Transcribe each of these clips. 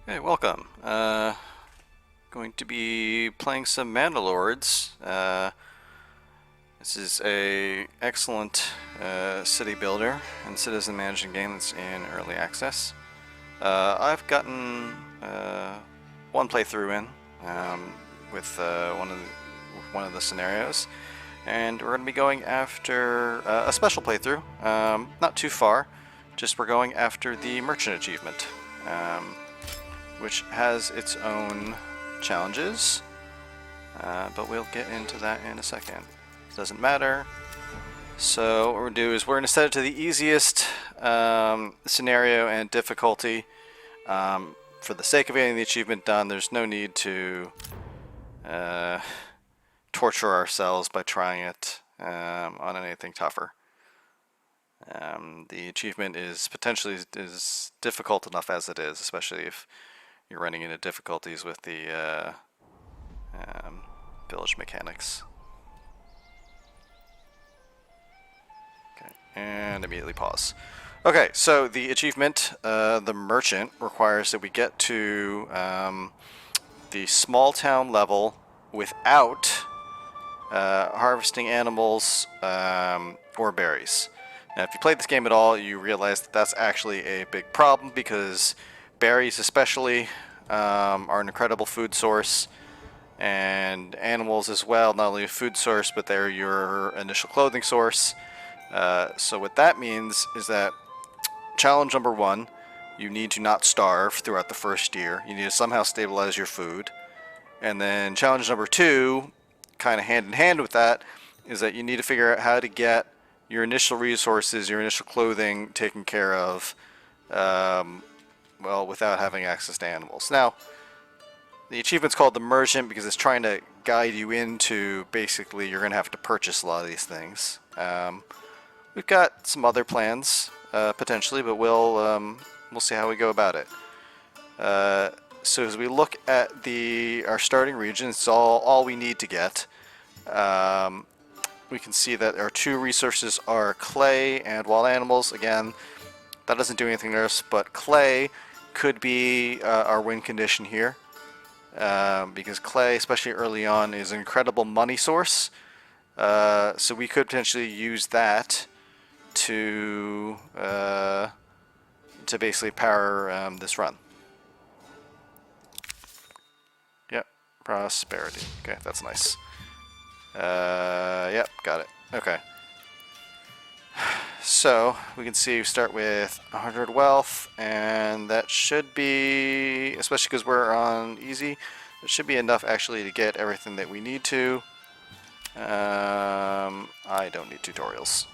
Hey, welcome. Going to be playing some Mandalords. This is a excellent city builder and citizen management game that's in early access. I've gotten one playthrough in with one of the scenarios, and we're going to be going after a special playthrough. Not too far, just we're going after the merchant achievement. Which has its own challenges, but we'll get into that in a second. Doesn't matter. So what we're going to do is we're going to set it to the easiest scenario and difficulty. For the sake of getting the achievement done, there's no need to torture ourselves by trying it on anything tougher. The achievement is potentially is difficult enough as it is, especially if you're running into difficulties with the village mechanics. Okay, and immediately pause. Okay, so the achievement, the merchant, requires that we get to the small town level without harvesting animals or berries. Now, if you played this game at all, you realize that that's actually a big problem because berries especially are an incredible food source, and animals as well, not only a food source, but they're your initial clothing source. So what that means is that challenge number one, you need to not starve throughout the first year. You need to somehow stabilize your food. And then challenge number two, kind of hand in hand with that, is that you need to figure out how to get your initial resources, your initial clothing taken care of, well, without having access to animals. Now, the achievement's called the Merchant because it's trying to guide you into basically you're going to have to purchase a lot of these things. We've got some other plans potentially, but we'll see how we go about it. So as we look at our starting region, it's all we need to get. We can see that our two resources are clay and wild animals. Again, that doesn't do anything to us, but clay could be our win condition here. Because clay, especially early on, is an incredible money source. So we could potentially use that to basically power this run. Yep, prosperity. Okay, that's nice. Yep, got it. Okay. So we can see we start with 100 wealth, and that should be, especially because we're on easy, it should be enough actually to get everything that we need to. I don't need tutorials.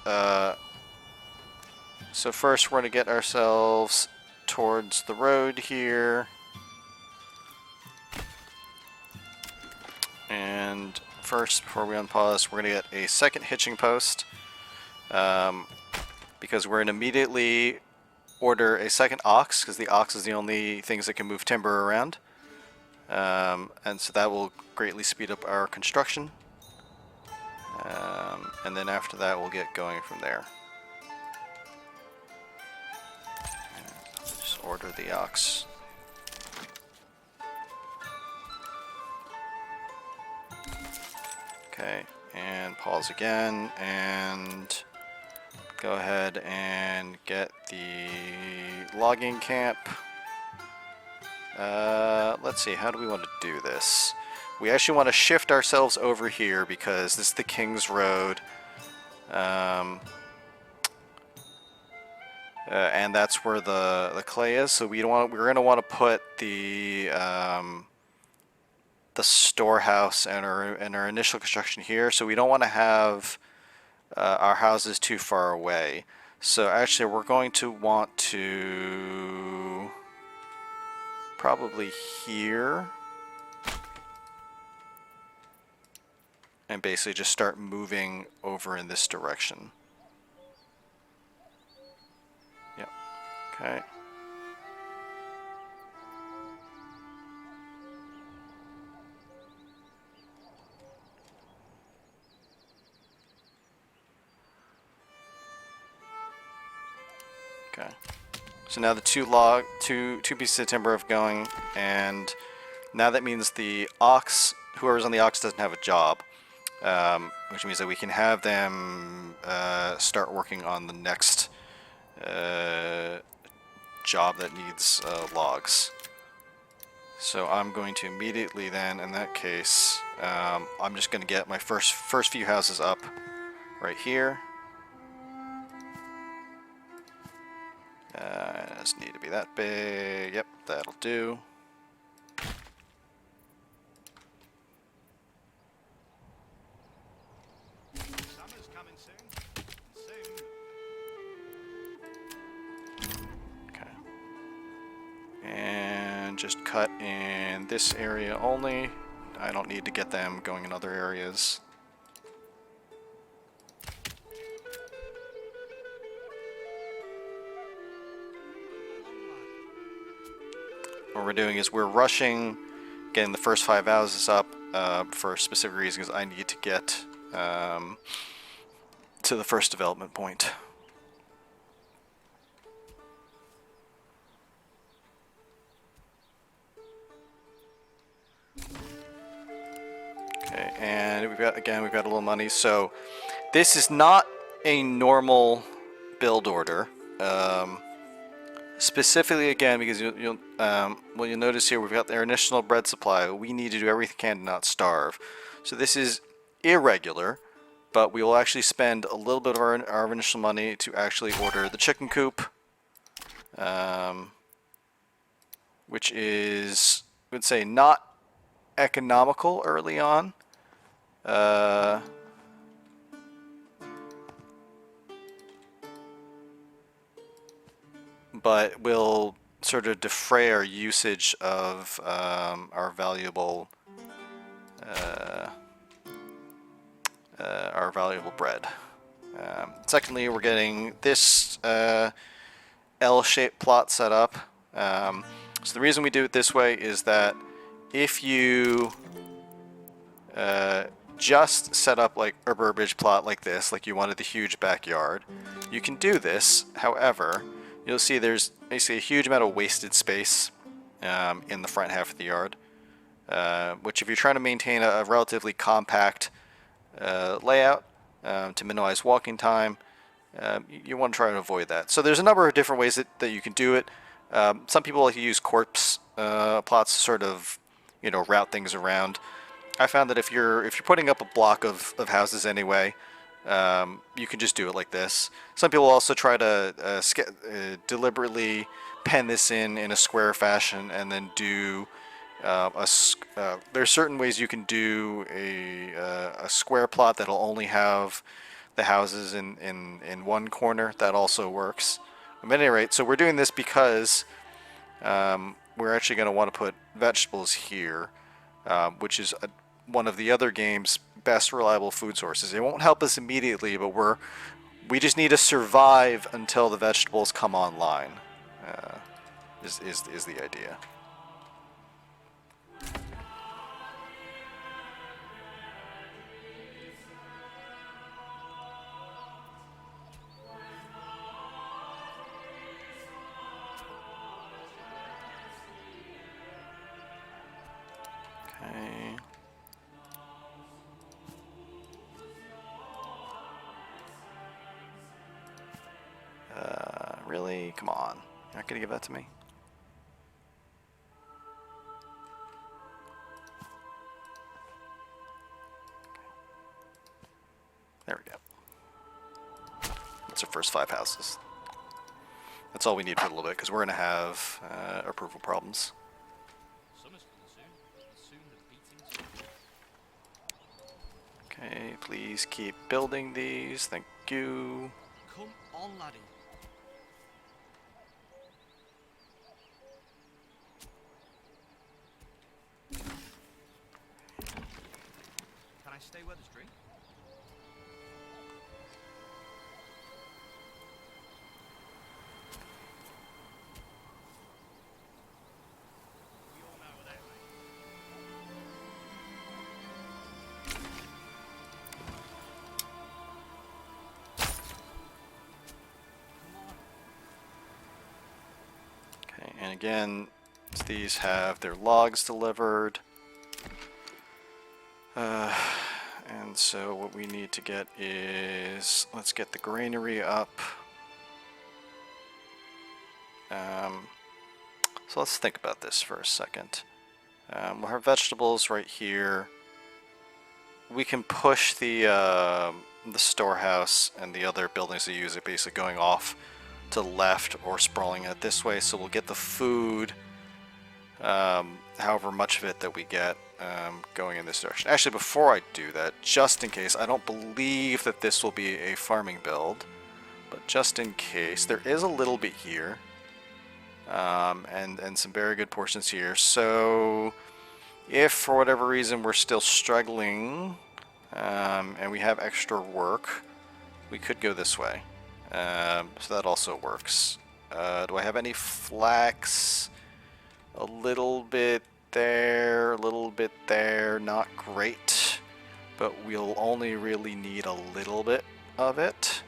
So first we're going to get ourselves towards the road here. And first, before we unpause, we're going to get a second hitching post. Because we're going to immediately order a second ox, because the ox is the only things that can move timber around. And so that will greatly speed up our construction. And then after that, we'll get going from there. Just order the ox. Okay, and pause again, and go ahead and get the logging camp. Let's see, how do we want to do this? We actually want to shift ourselves over here because this is the King's Road. And that's where the clay is, so we're going to want to put the storehouse and our initial construction here, so we don't want to have our houses too far away. So actually we're going to want to probably here and basically just start moving over in this direction. Yep. Okay. Okay. So now the two pieces of timber are going, and now that means the ox, whoever's on the ox doesn't have a job, which means that we can have them start working on the next job that needs logs. So I'm going to immediately then, in that case, I'm just going to get my first few houses up right here. Doesn't need to be that big. Yep, that'll do. Summer's coming soon. Okay. And just cut in this area only. I don't need to get them going in other areas. What we're doing is we're rushing getting the first 5 houses up for a specific reason, because I need to get to the first development point. Okay, and we've got a little money. So this is not a normal build order. Specifically, again, because you'll notice here we've got our initial bread supply. We need to do everything we can to not starve. So this is irregular, but we will actually spend a little bit of our initial money to actually order the chicken coop, which is, I would say, not economical early on. But will sort of defray our usage of our valuable bread. Secondly, we're getting this L-shaped plot set up. So the reason we do it this way is that if you just set up like a burbage plot like this, like you wanted the huge backyard, you can do this. However, you'll see there's basically a huge amount of wasted space in the front half of the yard, which if you're trying to maintain a relatively compact layout to minimize walking time, you want to try and avoid that. So there's a number of different ways that you can do it. Some people like to use corpse plots to sort of, route things around. I found that if you're putting up a block of houses anyway, you can just do it like this. Some people also try to deliberately pen this in a square fashion and then do there's certain ways you can do a square plot that'll only have the houses in one corner. That also works. At any rate, so we're doing this because we're actually going to want to put vegetables here, which is one of the other game's best reliable food sources. It won't help us immediately, but we just need to survive until the vegetables come online. Is the idea. Okay. Really? Come on. You're not gonna give that to me? There we go. That's our first 5 houses. That's all we need for a little bit, because we're gonna have approval problems. Okay, please keep building these. Thank you. Come on, laddie. Can I stay where there's drink? We all know that, mate. Come on. And again, these have their logs delivered. And so what we need to get is, let's get the granary up. So let's think about this for a second. We'll have vegetables right here. We can push the storehouse and the other buildings that use it basically going off to the left or sprawling it this way, so we'll get the food, however much of it that we get, going in this direction. Actually, before I do that, just in case, I don't believe that this will be a farming build, but just in case, there is a little bit here, and some very good portions here. So if for whatever reason we're still struggling, and we have extra work, we could go this way. So that also works. Do I have any flax? A little bit there, a little bit there, not great, but we'll only really need a little bit of it.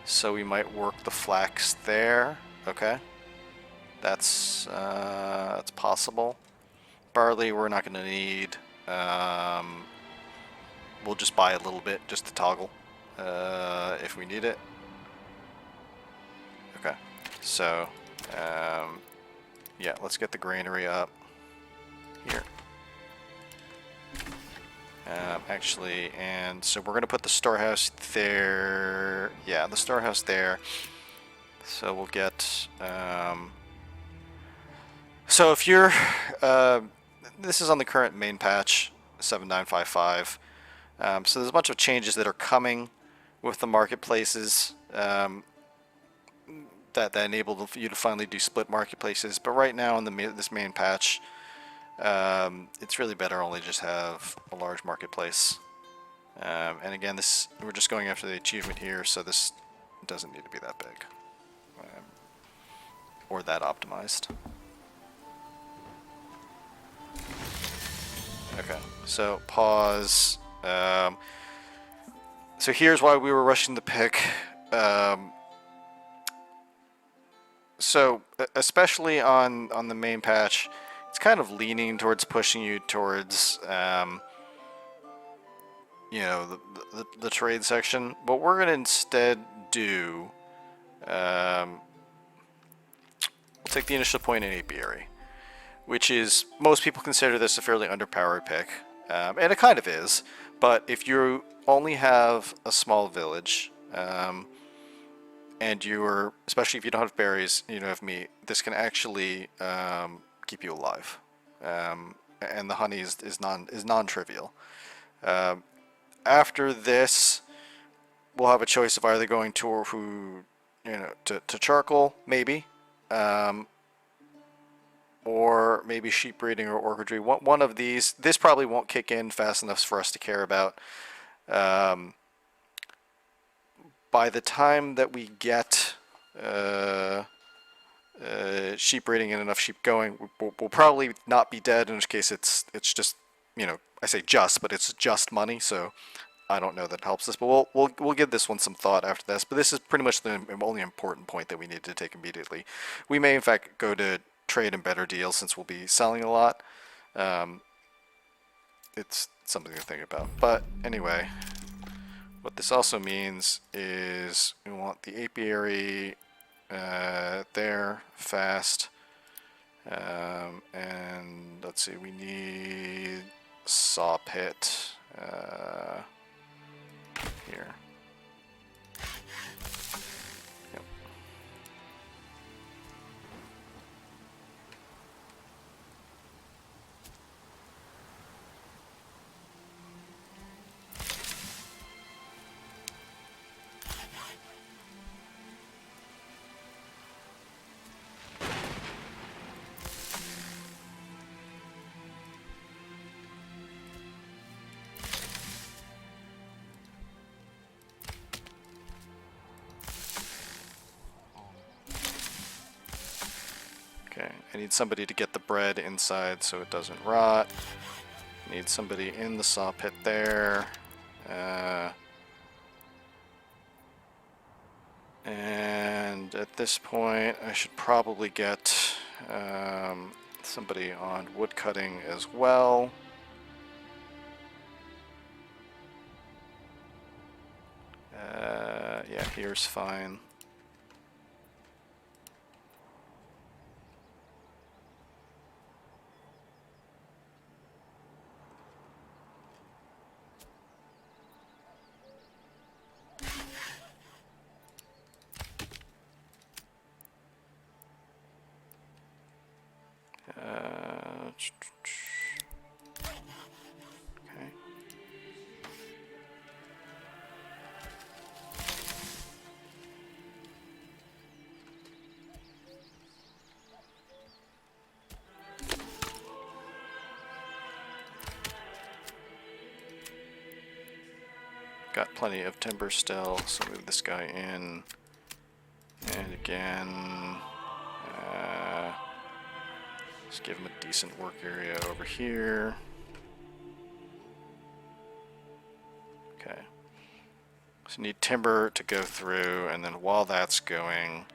So we might work the flax there. Okay, that's possible. Barley we're not going to need. We'll just buy a little bit just to toggle if we need it. Okay, so yeah, let's get the granary up here. Actually, and so we're going to put the storehouse there. Yeah, the storehouse there. So we'll get... so if you're... this is on the current main patch, 7955. So there's a bunch of changes that are coming with the marketplaces. That enable you to finally do split marketplaces, but right now in this main patch, it's really better only just have a large marketplace. And again, we're just going after the achievement here, so this doesn't need to be that big or that optimized. Okay, so pause. So here's why we were rushing the pick. So, especially on the main patch, it's kind of leaning towards pushing you towards, you know, the trade section. What we're going to instead do, we'll take the initial point in apiary, which is, most people consider this a fairly underpowered pick, and it kind of is, but if you only have a small village, and you're, especially if you don't have berries, you don't have meat, this can actually keep you alive. And the honey is non-trivial. After this, we'll have a choice of either going to charcoal, maybe, or maybe sheep breeding or orchardry. One of these. This probably won't kick in fast enough for us to care about. By the time that we get sheep breeding and enough sheep going, we'll probably not be dead, in which case it's just, you know, I say just, but it's just money, so I don't know that helps us, but we'll give this one some thought after this. But this is pretty much the only important point that we need to take immediately. We may in fact go to trade and better deals since we'll be selling a lot. It's something to think about. But anyway, what this also means is we want the apiary there, fast, and let's see, we need saw pit here. Yep. Okay, I need somebody to get the bread inside so it doesn't rot. I need somebody in the saw pit there. And at this point, I should probably get Somebody on wood cutting as well. Yeah, here's fine. Okay. Got plenty of timber still, so move this guy in. And again, just give him a decent work area over here. Okay. So need timber to go through, and then while that's going,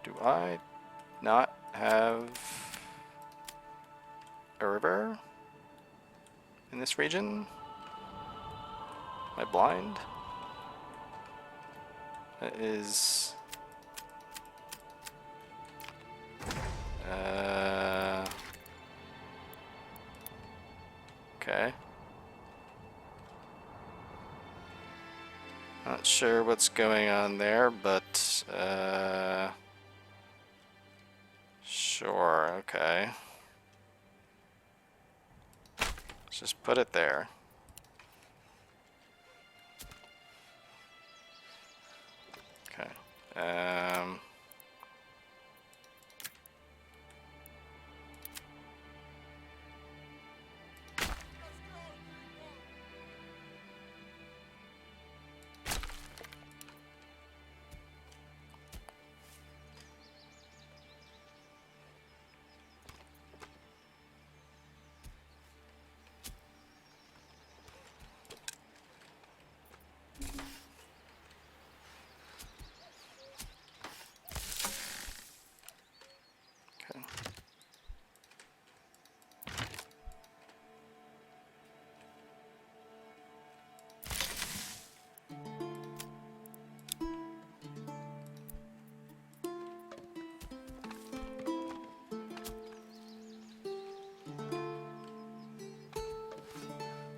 do I not have a river in this region? Am I blind? That is... okay. Not sure what's going on there, but sure, okay. Let's just put it there. Okay. Okay.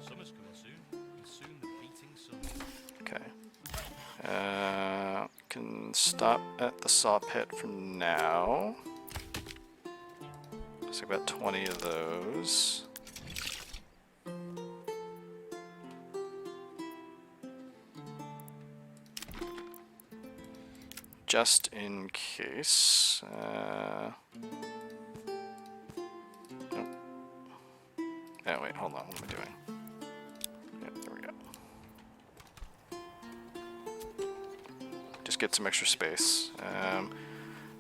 Summer's coming soon, and soon the beating sun. Okay. Can stop at the saw pit for now. So I've got 20 of those. Just in case. Oh. Oh, wait, hold on. What am I doing? Yep, there we go. Just get some extra space.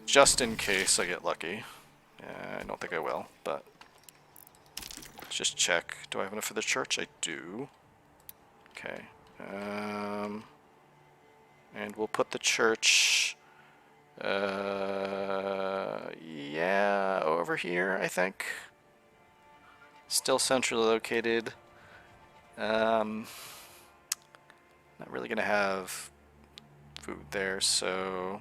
Just in case I get lucky. I don't think I will, but let's just check. Do I have enough for the church? I do. Okay. And we'll put the church, yeah, over here, I think. Still centrally located. Not really gonna have food there, so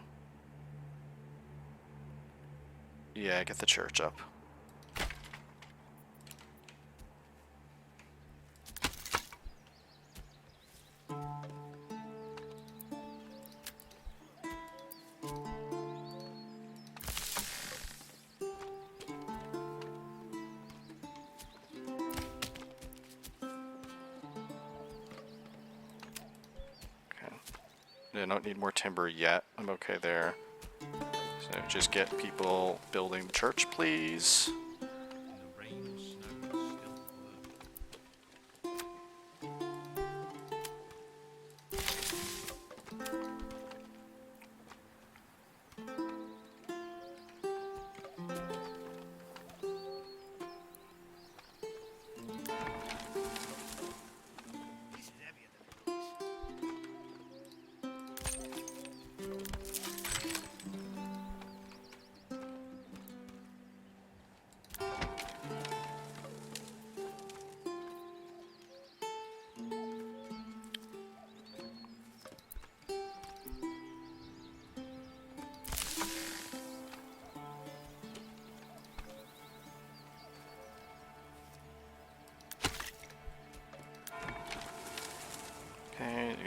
yeah, get the church up. I don't need more timber yet. I'm okay there. So just get people building the church, please. And the rain or snow is still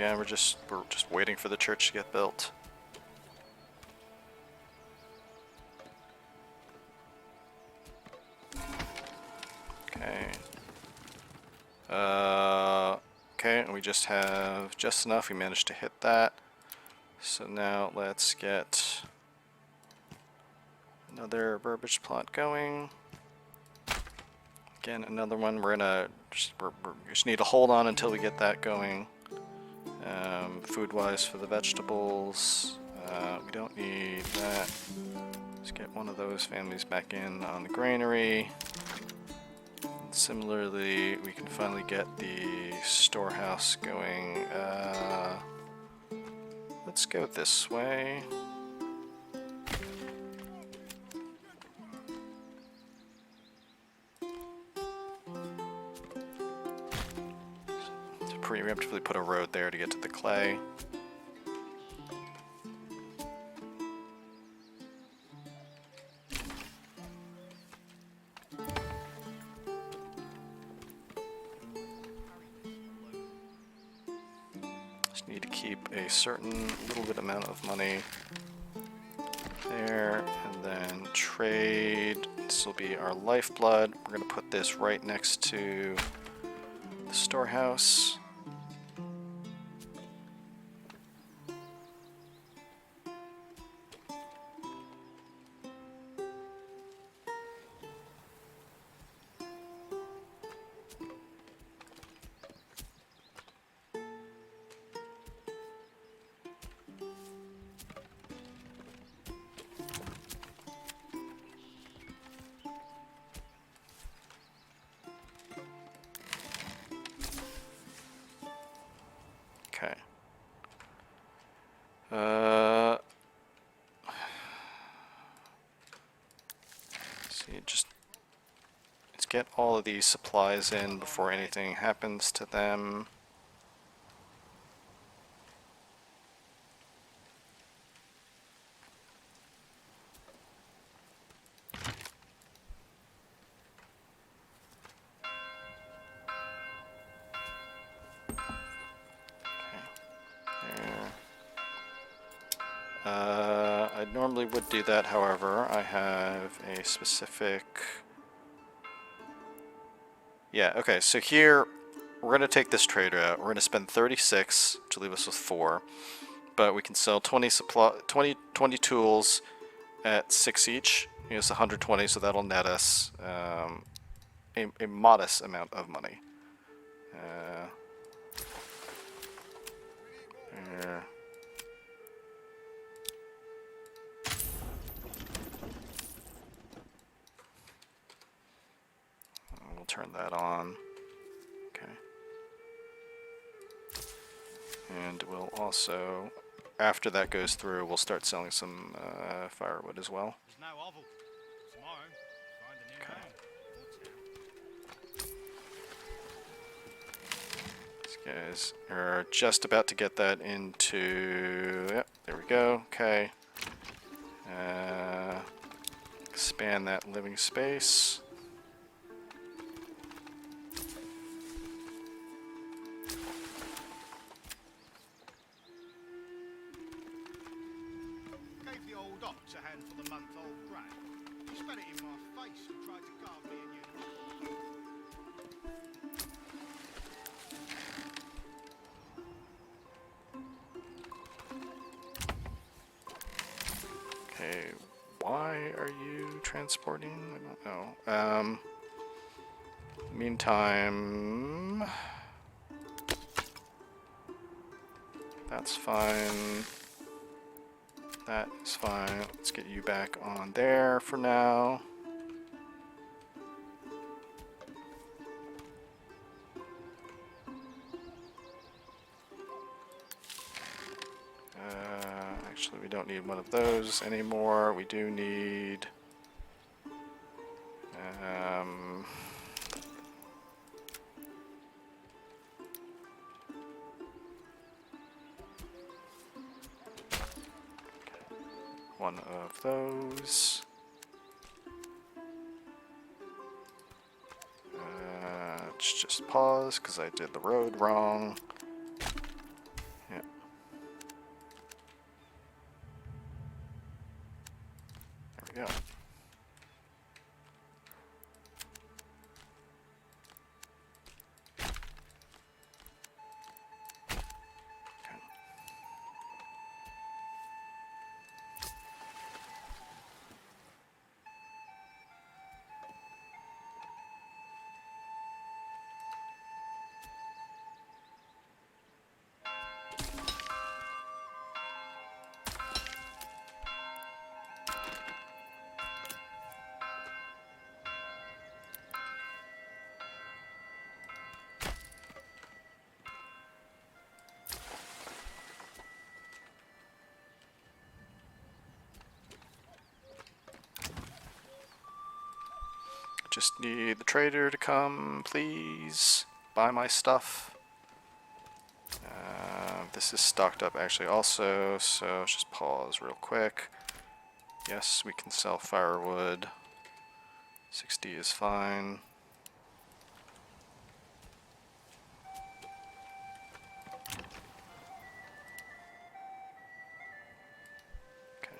yeah, we're just waiting for the church to get built. Okay. Okay, and we just have just enough. We managed to hit that. So now let's get another Burbage plot going. Again, another one. We're gonna we just need to hold on until we get that going. Food-wise for the vegetables, we don't need that. Let's get one of those families back in on the granary. And similarly, we can finally get the storehouse going. Let's go this way. To preemptively put a road there to get to the clay. Just need to keep a certain little bit amount of money there, and then trade. This will be our lifeblood. We're going to put this right next to the storehouse. Okay. See, just let's get all of these supplies in before anything happens to them. I normally would do that, however, I have a specific... Yeah, okay, so here, we're going to take this trade route. We're going to spend 36 to leave us with 4, but we can sell 20 tools at 6 each. It's 120, so that'll net us a modest amount of money. There. We'll turn that on. Okay. And we'll also, after that goes through, we'll start selling some firewood as well. There's no oval. Tomorrow, find a new home. These guys are just about to get that into... Yep, there we go. Okay. Expand that living space. Gave the old ox a hand for the month-old grey. He spat it in my face and tried to guard me and you. Okay, why are you transporting? I don't know. Meantime, that's fine. That is fine. Let's get you back on there for now. Actually, we don't need one of those anymore. We do need... one of those. Let's just pause because I did the road wrong. go. Just need the trader to come, please. Buy my stuff. This is stocked up actually also, so let's just pause real quick. Yes, we can sell firewood. 60 is fine. Okay.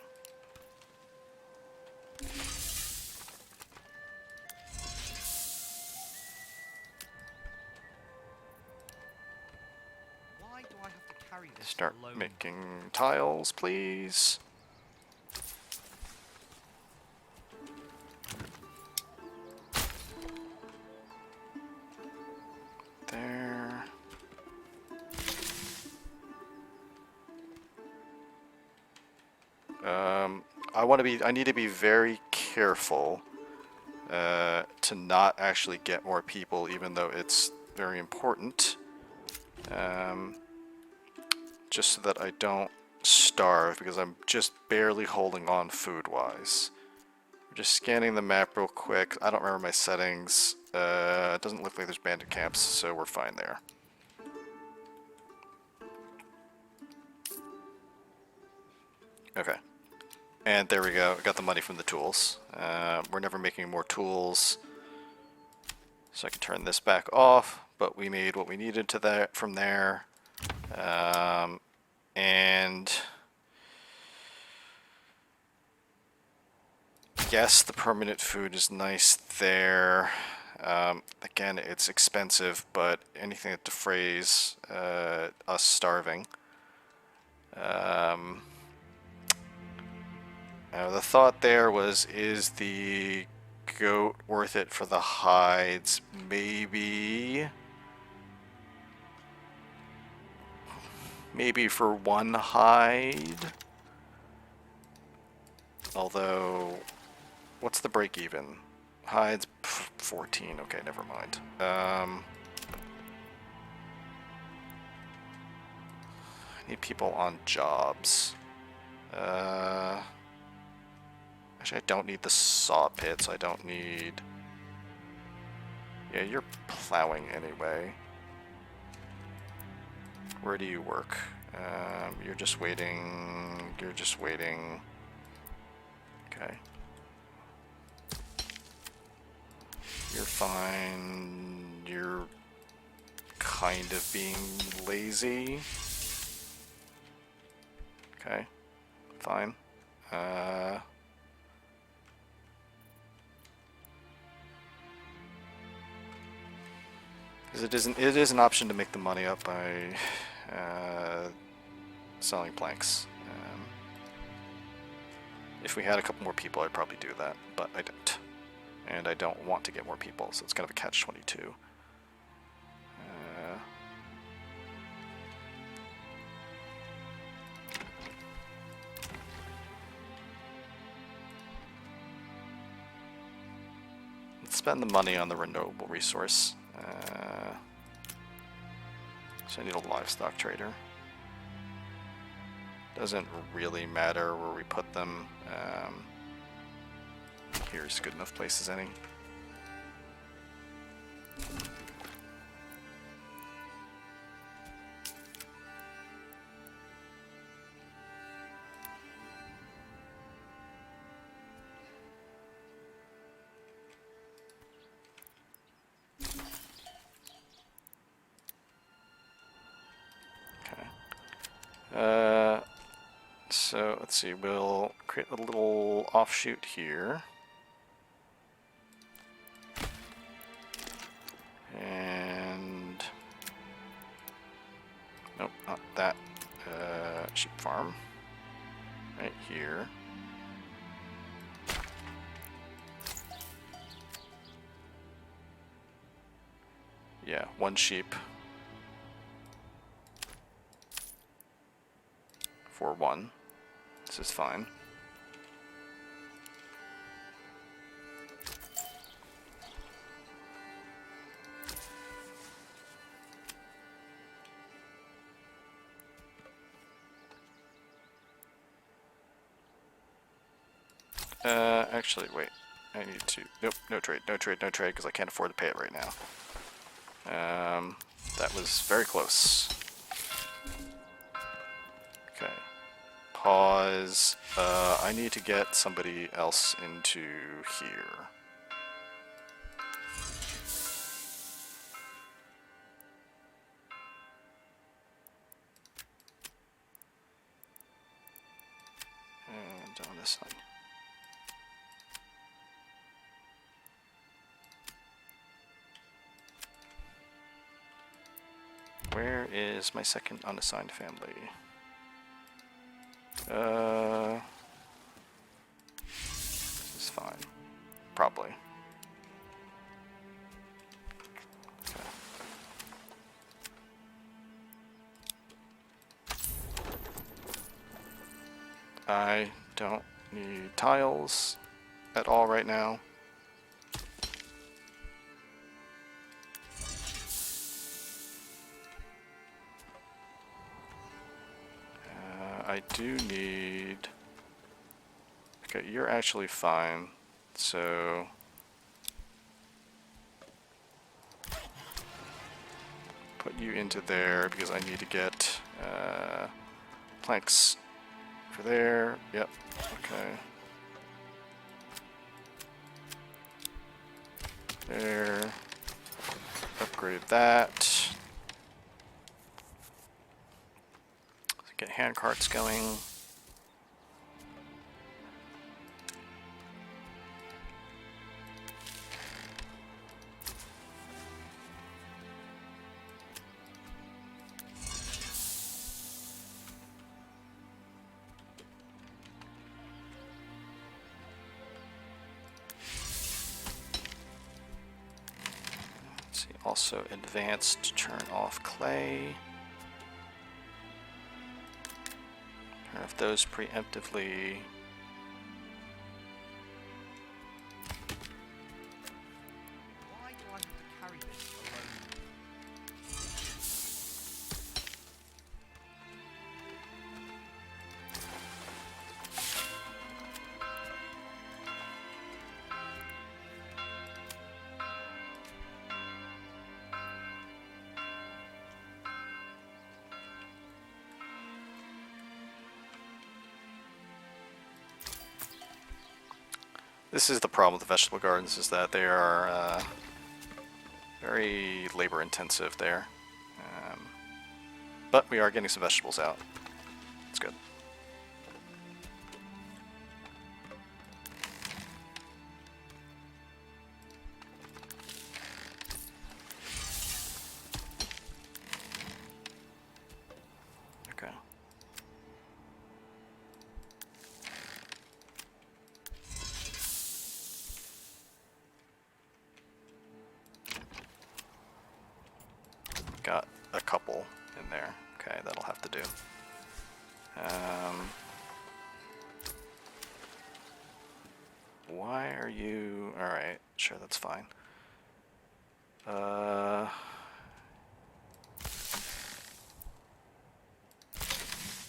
Why do I have to carry this Start alone? making tiles, please. There. I need to be very careful to not actually get more people, even though it's very important. Just so that I don't starve, because I'm just barely holding on food-wise. I'm just scanning the map real quick. I don't remember my settings. It doesn't look like there's bandit camps, so we're fine there. Okay. And there we go. I got the money from the tools. We're never making more tools. So I can turn this back off, but we made what we needed to that from there. And yes, the permanent food is nice there. Again, it's expensive, but anything that defrays us starving. The thought there was, is the goat worth it for the hides? Maybe. Maybe for one hide. Although, what's the break even? Hides 14. Okay, never mind. I need people on jobs. Actually, I don't need the saw pit, so I don't need... Yeah, you're plowing anyway. Where do you work? You're just waiting. You're just waiting. Okay. You're fine. You're kind of being lazy. Okay. Fine. Because it is an option to make the money up by selling planks. If we had a couple more people, I'd probably do that, but I don't. And I don't want to get more people, so it's kind of a catch-22. Let's spend the money on the renewable resource. So I need a livestock trader. Doesn't really matter where we put them. Here's good enough place as any. So let's see, we'll create a little offshoot here. And nope, not that. Sheep farm right here. Yeah, 1 sheep for 1. This is fine. Actually, wait. I need to... Nope, no trade, because I can't afford to pay it right now. That was very close. Okay. Pause. I need to get somebody else into here. And on this side. Where is my second unassigned family? This is fine. Probably. Okay. I don't need tiles at all right now. I do need... Okay, you're actually fine, so... Put you into there because I need to get planks for there. Yep, okay. There. Upgrade that. Get hand carts going. Let's see, also advance to turn off clay. Turn off those preemptively. Why do I have to carry this alone? This is the problem with the vegetable gardens, is that they are very labor intensive there. But we are getting some vegetables out. It's good. Okay. Got a couple in there. Okay, that'll have to do. Why are you... Alright, sure, that's fine.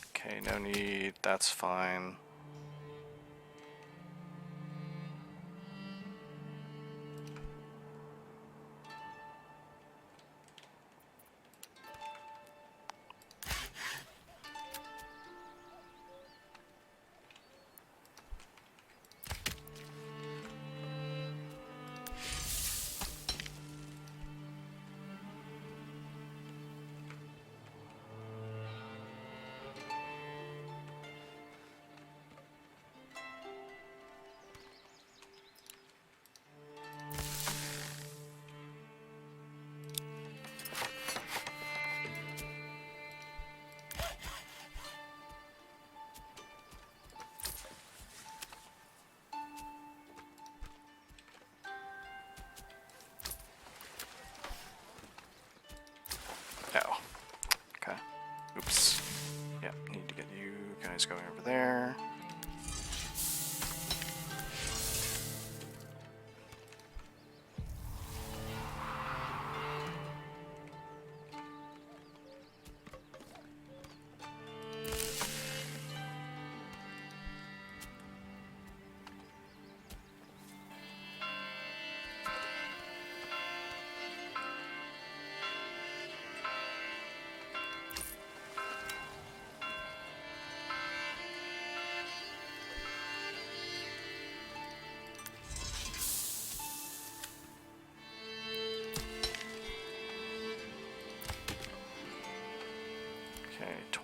Okay, no need, that's fine.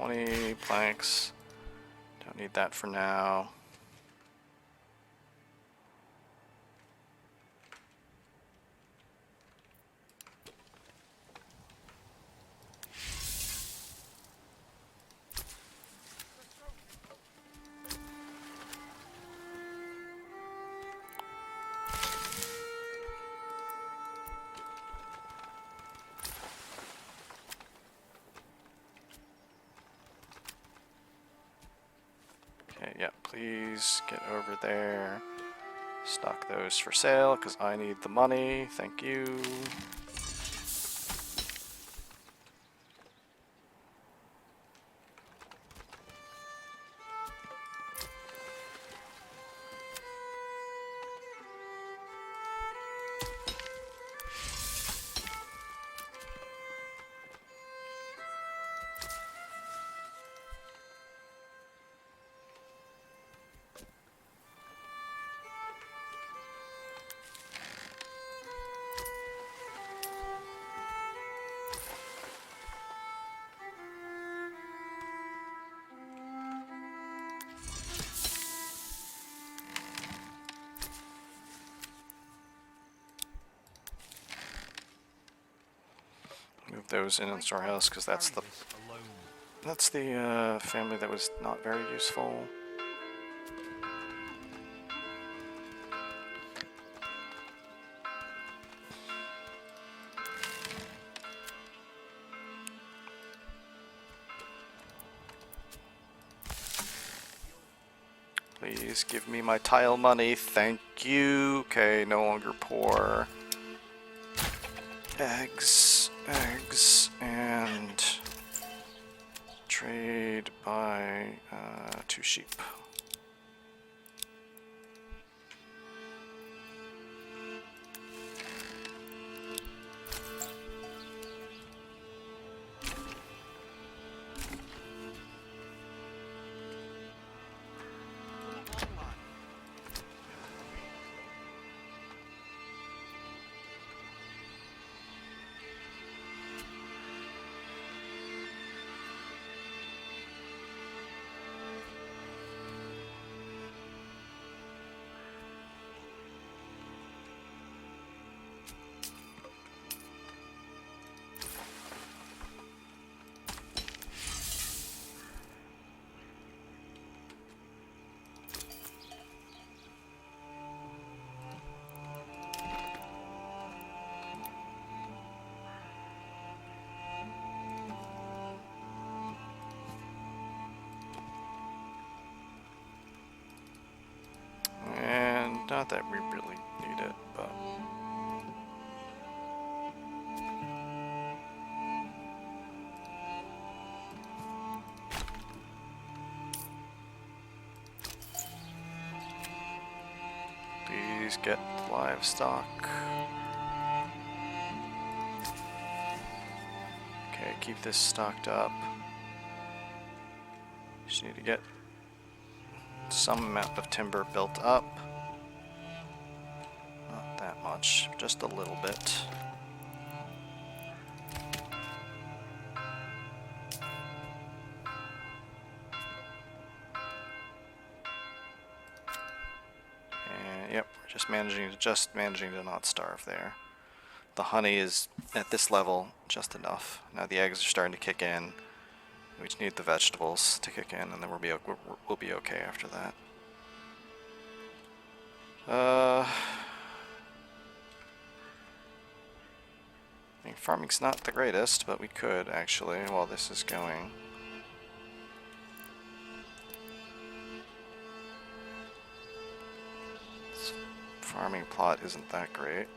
20 planks. Don't need that for now. Okay, yeah, please get over there. Stock those for sale, because I need the money. Thank you. Move those in the storehouse, because that's the family that was not very useful. Please give me my tile money. Thank you. Okay, no longer poor. Eggs, and trade by 2 sheep. And not that we really need it, but please get livestock. Okay, keep this stocked up. Just need to get some amount of timber built up. Not that much, just a little bit. And yep, we're just managing to not starve there. The honey is at this level just enough. Now the eggs are starting to kick in. We just need the vegetables to kick in, and then we'll be okay after that. I mean, farming's not the greatest, but we could actually, while this is going. This farming plot isn't that great.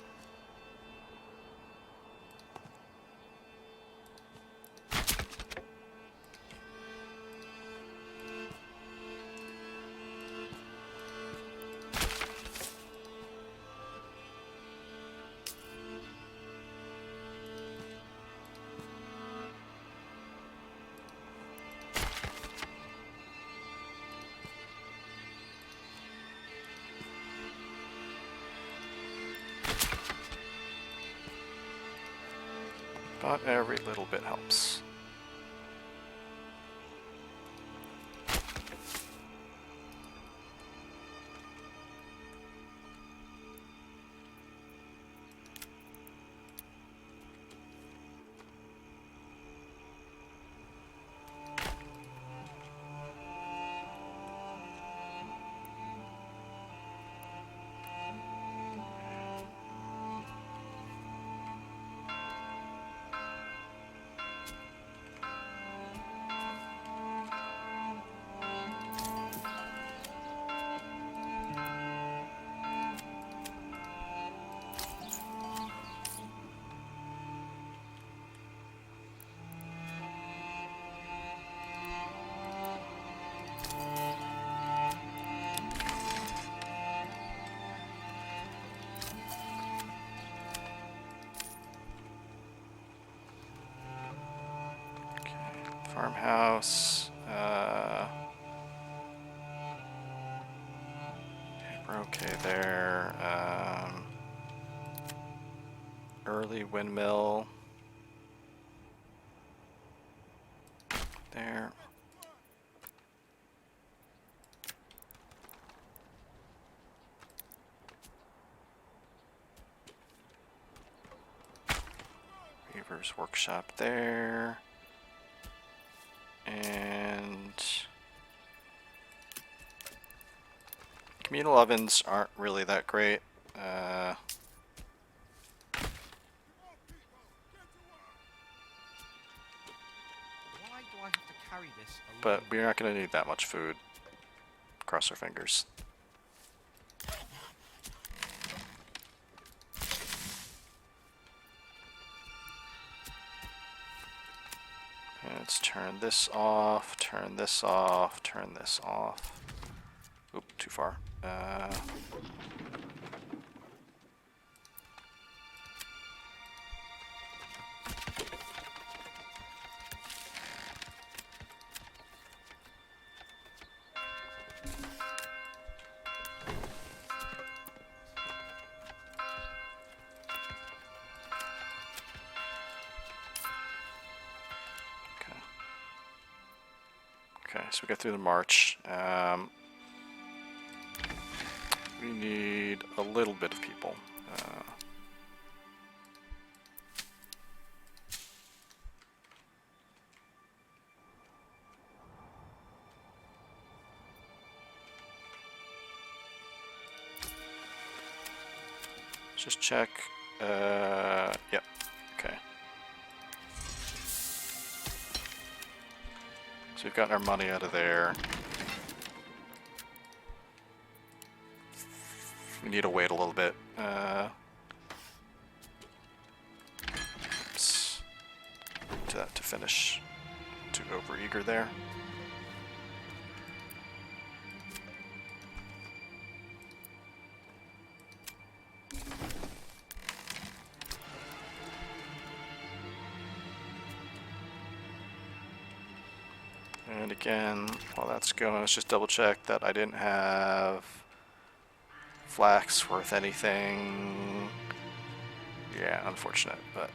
But every little bit helps. Farmhouse. We're okay there. Early windmill. There. Weaver's workshop there. And communal ovens aren't really that great. Why do I have to carry this alone? But we're not going to need that much food. Cross our fingers. Okay, let's turn this off, turn this off, turn this off. Oop, too far. Okay, so we got through the march. We need a little bit of people. Let's just check. Yep. Okay. So we've gotten our money out of there. We need to wait a little bit. Oops. To finish. Too overeager there. And again, while that's going, let's just double check that I didn't have flax worth anything. Yeah, unfortunate, but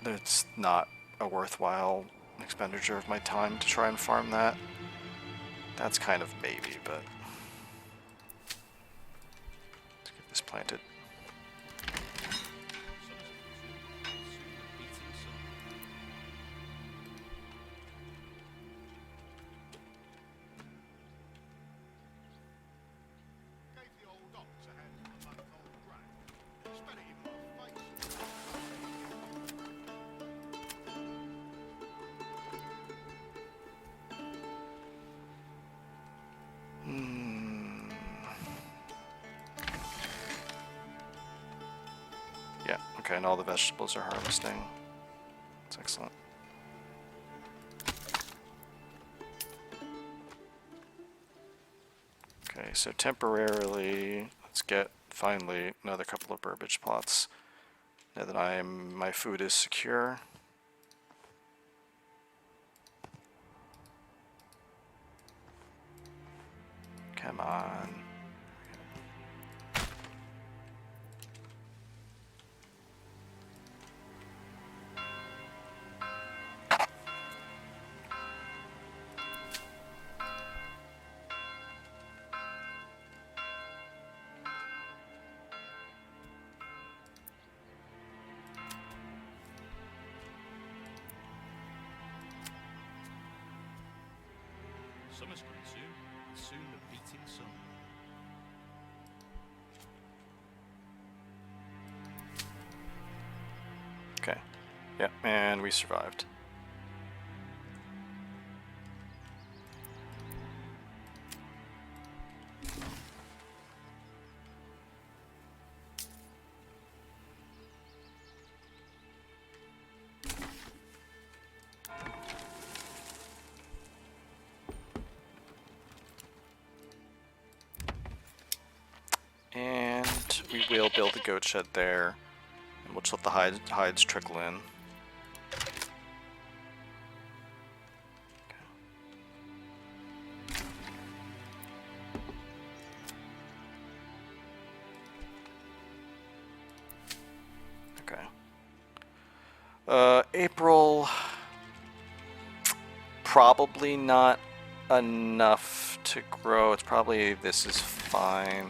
it's not a worthwhile expenditure of my time to try and farm that. That's kind of maybe, but let's get this planted. Gave the old ox a handful of month-old grain. He spat it in my face. Yeah, okay, and all the vegetables are harvesting. That's excellent. Okay, so temporarily, let's get finally another couple of burbage plots. Now that my food is secure. Come on. Summer's coming soon, and soon the beating sun. Okay. Yeah, and we survived. And we will build a goat shed there, and we'll just let the hides trickle in. April, probably not enough to grow. It's probably, this is fine.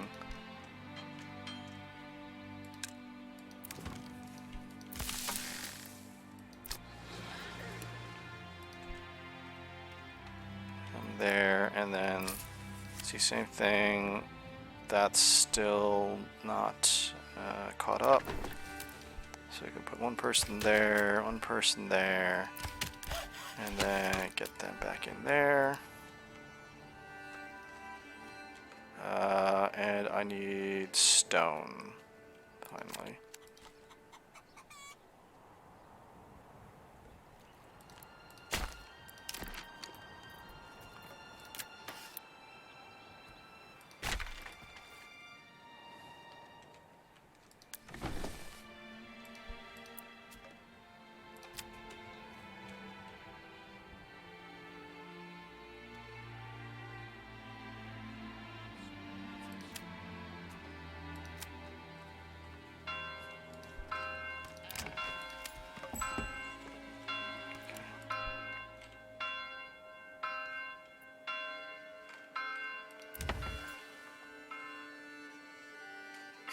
And there, and then, see, same thing. That's still not caught up. So we can put one person there, and then get them back in there. And I need stone, finally.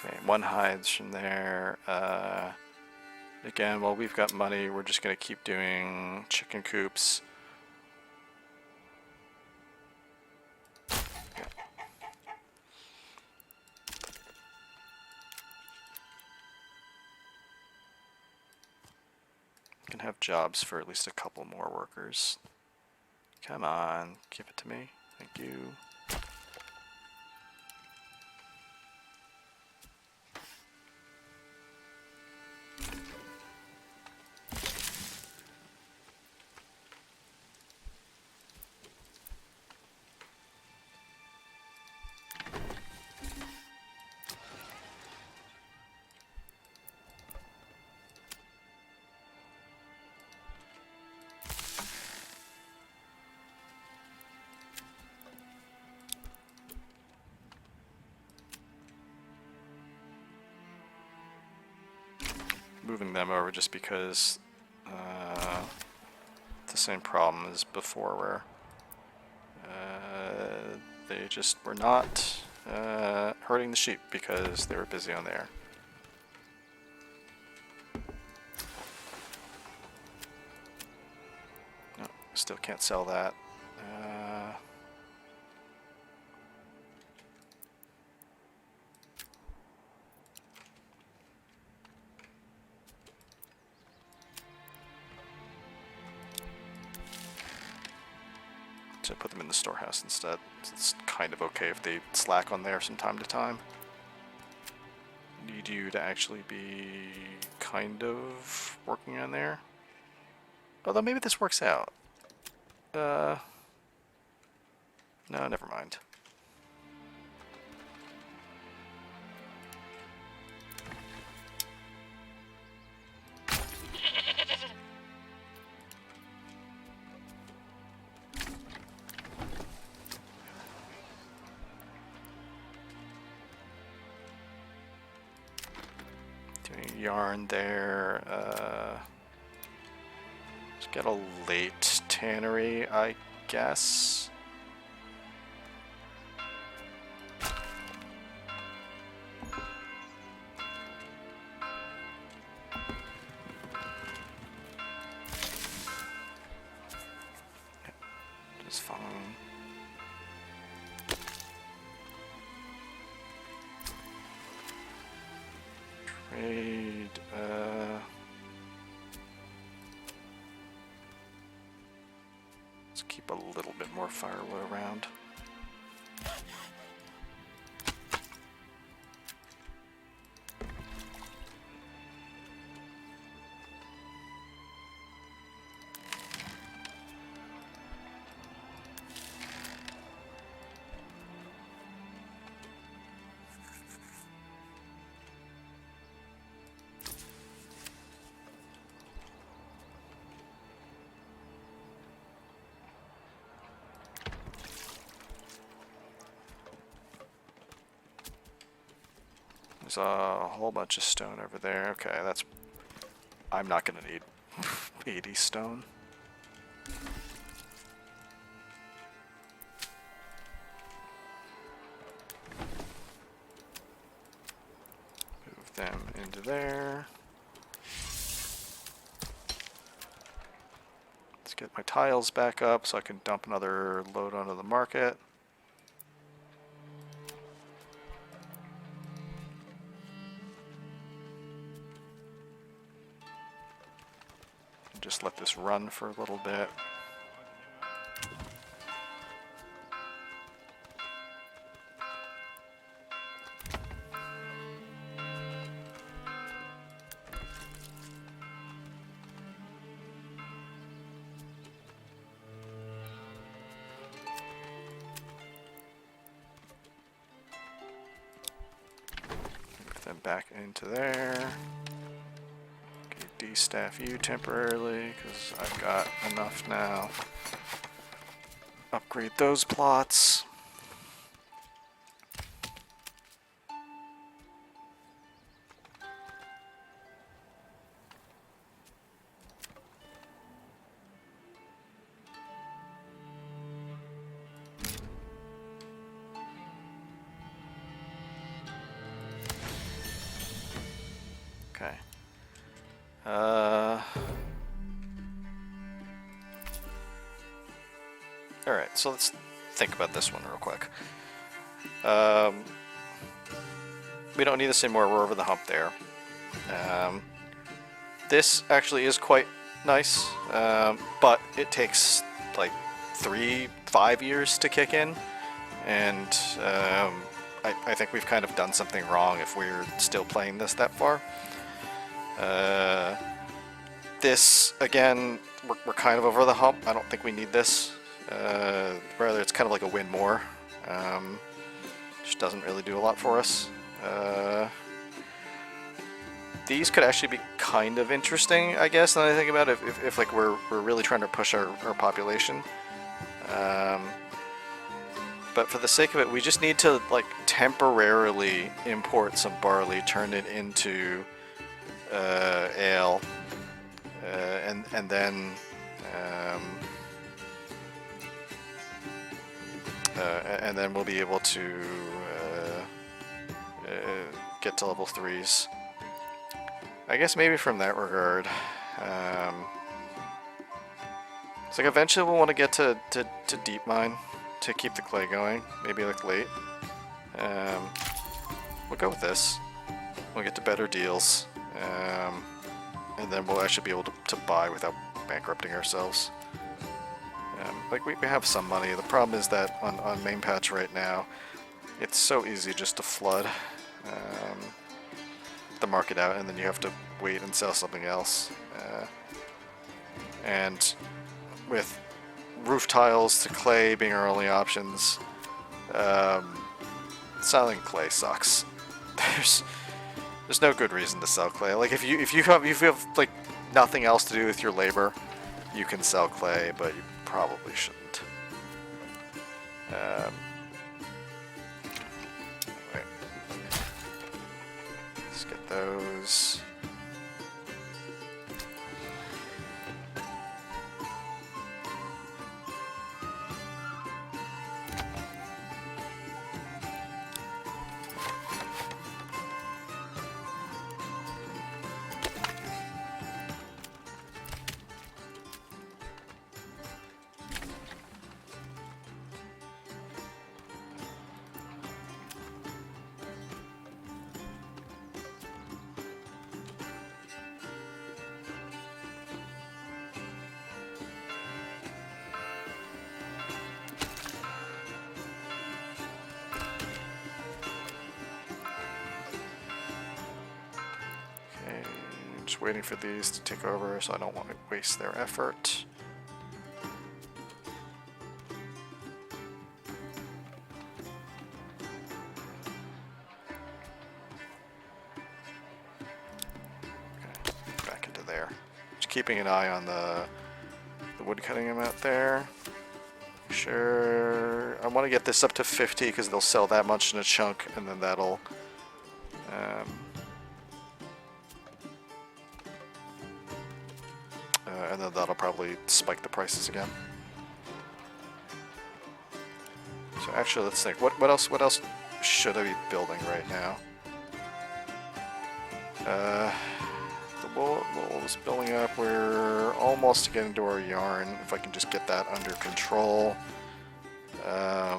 Okay, one hides from there. Again, while we've got money, we're just going to keep doing chicken coops. Can have jobs for at least a couple more workers. Come on, give it to me. Thank you. Moving them over just because the same problem as before, where they just were not herding the sheep because they were busy on there. No, still can't sell that. So put them in the storehouse instead. It's kind of okay if they slack on there from time to time. Need you to actually be kind of working on there. Although maybe this works out. No, never mind. Doing yarn there. Let's get a late tannery, I guess. Just fine. Trade, let's keep a little bit more firewood around. There's a whole bunch of stone over there. Okay, that's... I'm not gonna need 80 stone. Move them into there. Let's get my tiles back up so I can dump another load onto the market. Just let this run for a little bit. Move them back into there. De-staff you temporarily, because I've got enough now. Upgrade those plots. Okay. Alright, so let's think about this one real quick. We don't need this anymore, we're over the hump there. This actually is quite nice, but it takes like 3-5 years to kick in, and I think we've kind of done something wrong if we're still playing this that far. This, again, we're kind of over the hump. I don't think we need this. Rather, it's kind of like a win more. Just doesn't really do a lot for us. These could actually be kind of interesting, I guess, now that I think about it, if like we're really trying to push our population. But for the sake of it, we just need to like temporarily import some barley, turn it into ale, and then we'll be able to get to level 3s. I guess maybe from that regard. It's like eventually we'll want to get to deep mine to keep the clay going. Maybe like late. We'll go with this. We'll get to better deals. And then we'll actually be able to buy without bankrupting ourselves. Like we have some money. The problem is that on main patch right now, it's so easy just to flood the market out, and then you have to wait and sell something else. And with roof tiles to clay being our only options, selling clay sucks. There's no good reason to sell clay. Like if you have like nothing else to do with your labor, you can sell clay, but you probably shouldn't. Right. Let's get those. Just waiting for these to take over, so I don't want to waste their effort. Okay, back into there. Just keeping an eye on the wood cutting amount there. Sure, I want to get this up to 50 because they'll sell that much in a chunk, and then that'll and then that'll probably spike the prices again. So actually, let's think. What else should I be building right now? The wool is building up. We're almost getting to our yarn. If I can just get that under control. I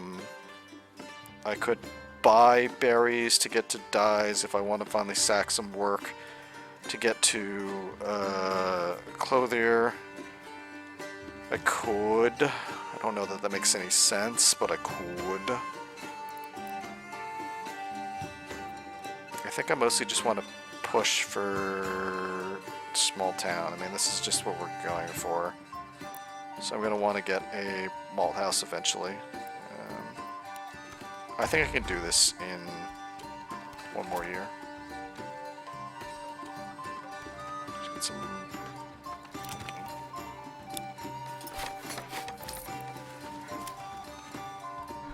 could buy berries to get to dyes if I want to finally sack some work to get to clothier. I could. I don't know that that makes any sense, but I could. I think I mostly just want to push for small town. I mean, this is just what we're going for. So I'm going to want to get a malt house eventually. I think I can do this in one more year. Just get some...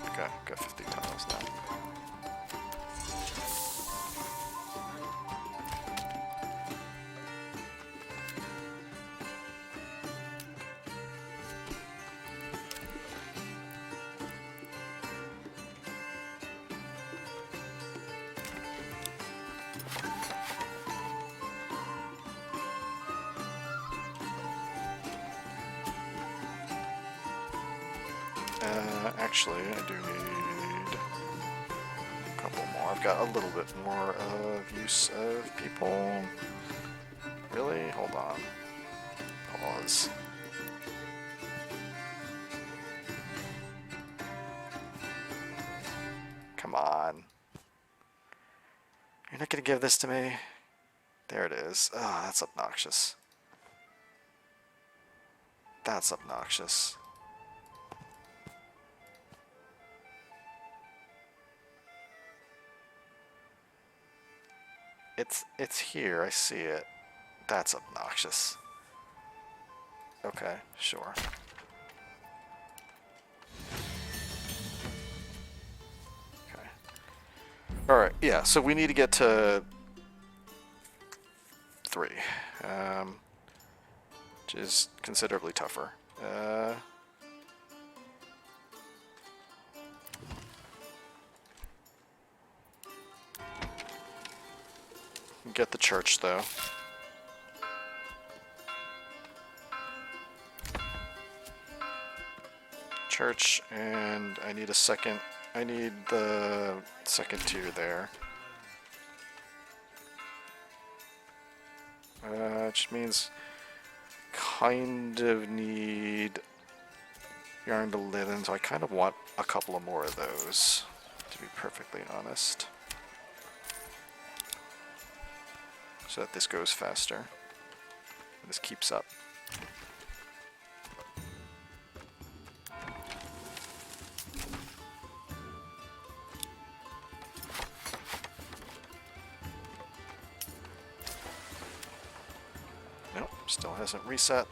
Okay, got 50 tiles now. Actually, I do need a couple more. I've got a little bit more of use of people. Really? Hold on. Pause. Come on. You're not gonna give this to me? There it is. Oh, that's obnoxious. That's obnoxious. It's here, I see it. That's obnoxious. Okay, sure. Okay. Alright, yeah, so we need to get to 3. Which is considerably tougher. Get the church, though. Church, and I need a second. I need the second tier there. Which means kind of need yarn to linen, so I kind of want a couple of more of those, to be perfectly honest. So that this goes faster. This keeps up. Nope, still hasn't reset.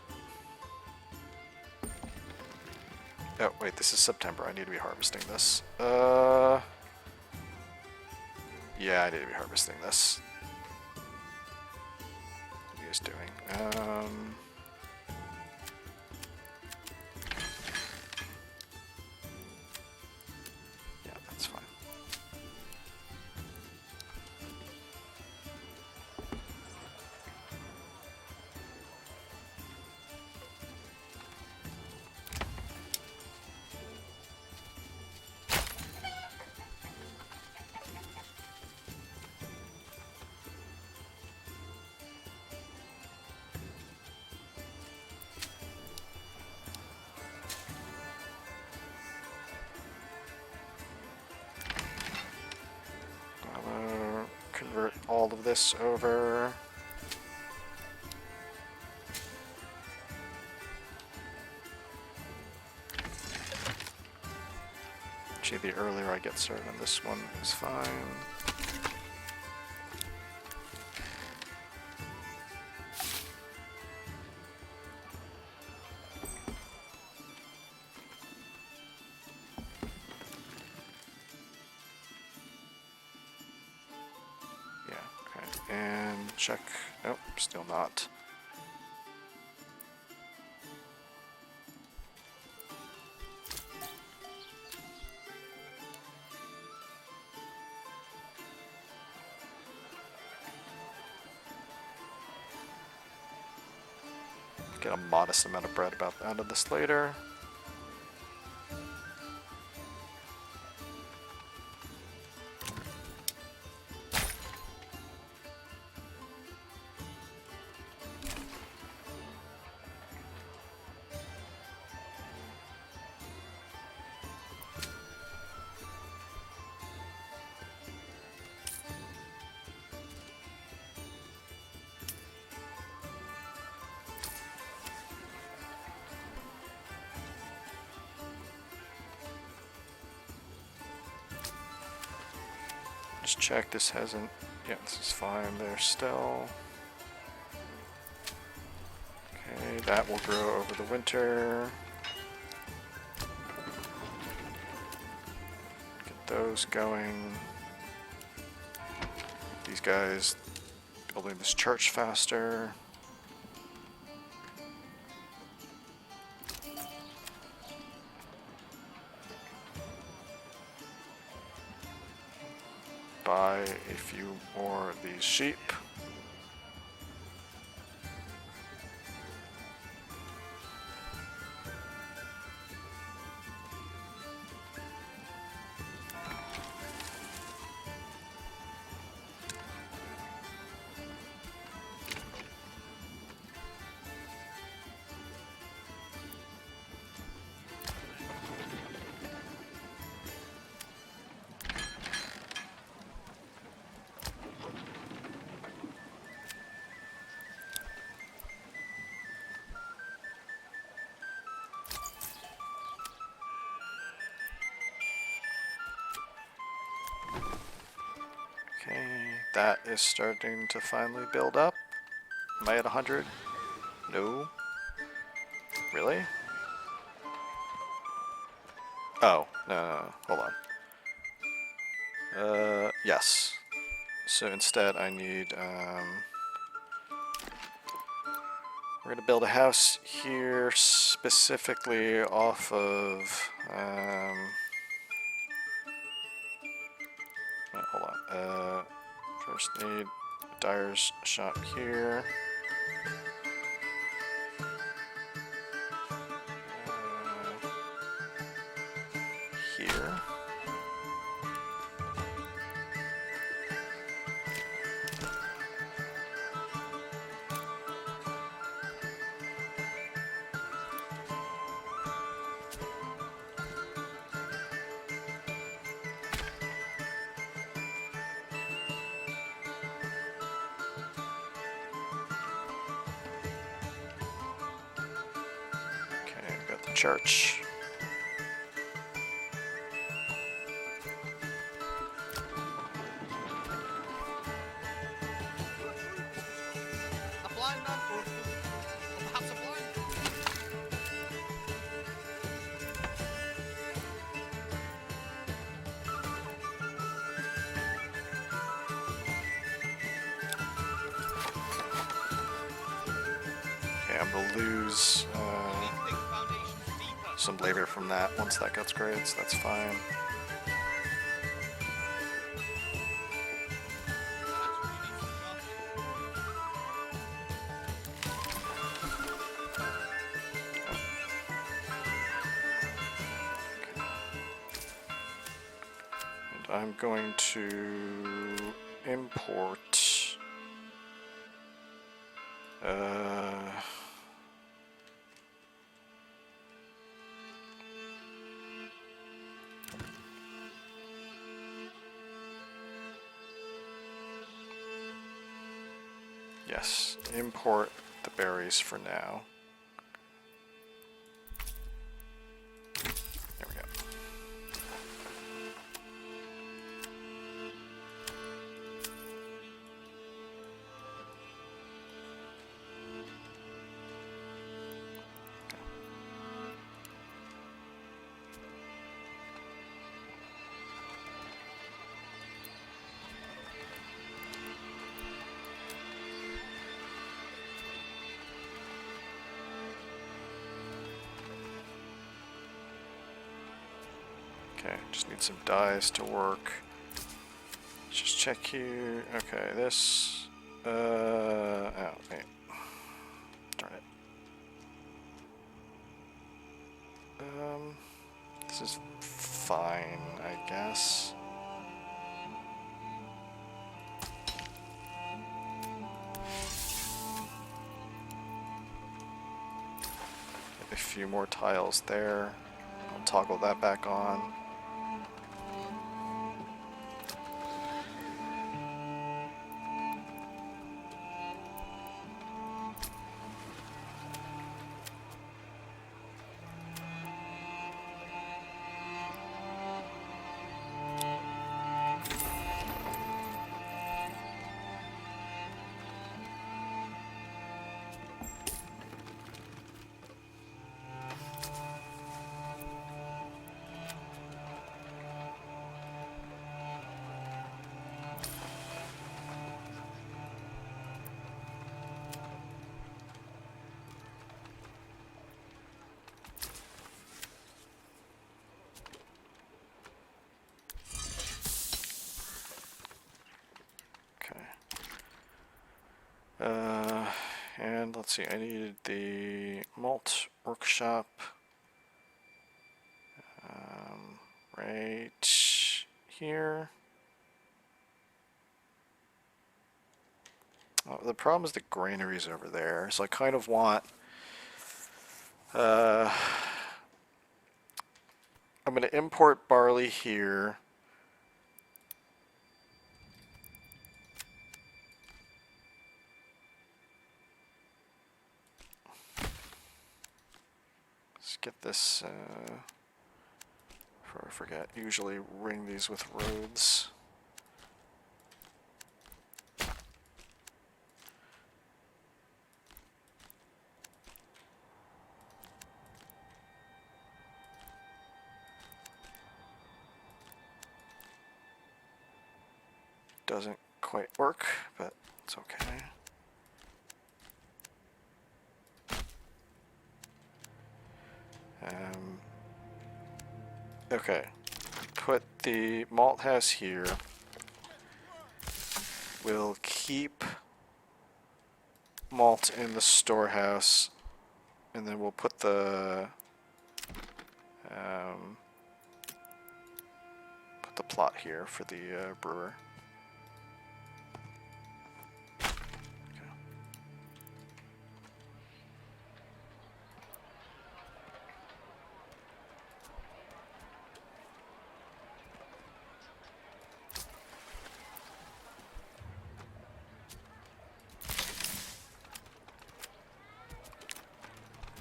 Oh, wait, this is September. I need to be harvesting this. Yeah, I need to be harvesting this. What are you guys doing? Yeah, that's fine. Convert all of this over. Actually, the earlier I get started on this one is fine. And check. Nope, still not. Get a modest amount of bread out of this later. Just check this hasn't. Yeah, this is fine there still. Okay, that will grow over the winter. Get those going. These guys building this church faster. Buy a few more of these sheep. Okay, that is starting to finally build up. Am I at 100? No. Really? Oh, no, hold on. Yes. So instead I need, we're gonna build a house here specifically off of, hold on. First need a dyer's shop here. Here. Okay, got the church. A blind man or a fool? Or perhaps a blind fool? Okay, I'm gonna lose Thick foundations deeper. some labor from that once that gets graded, so that's fine. And I'm going to import yes, import the berries for now. There we go. Okay, just need some dyes to work. Let's just check here. Okay, this. Oh, wait. Darn it. This is fine, I guess. A few more tiles there. I'll toggle that back on. And let's see, I needed the malt workshop right here. Oh, the problem is the granaries over there, so I kind of want I'm going to import barley here. Let's get this, before I forget, usually ring these with roads. Doesn't quite work, but it's okay. Okay, put the malt house here. We'll keep malt in the storehouse, and then we'll put the plot here for the brewer.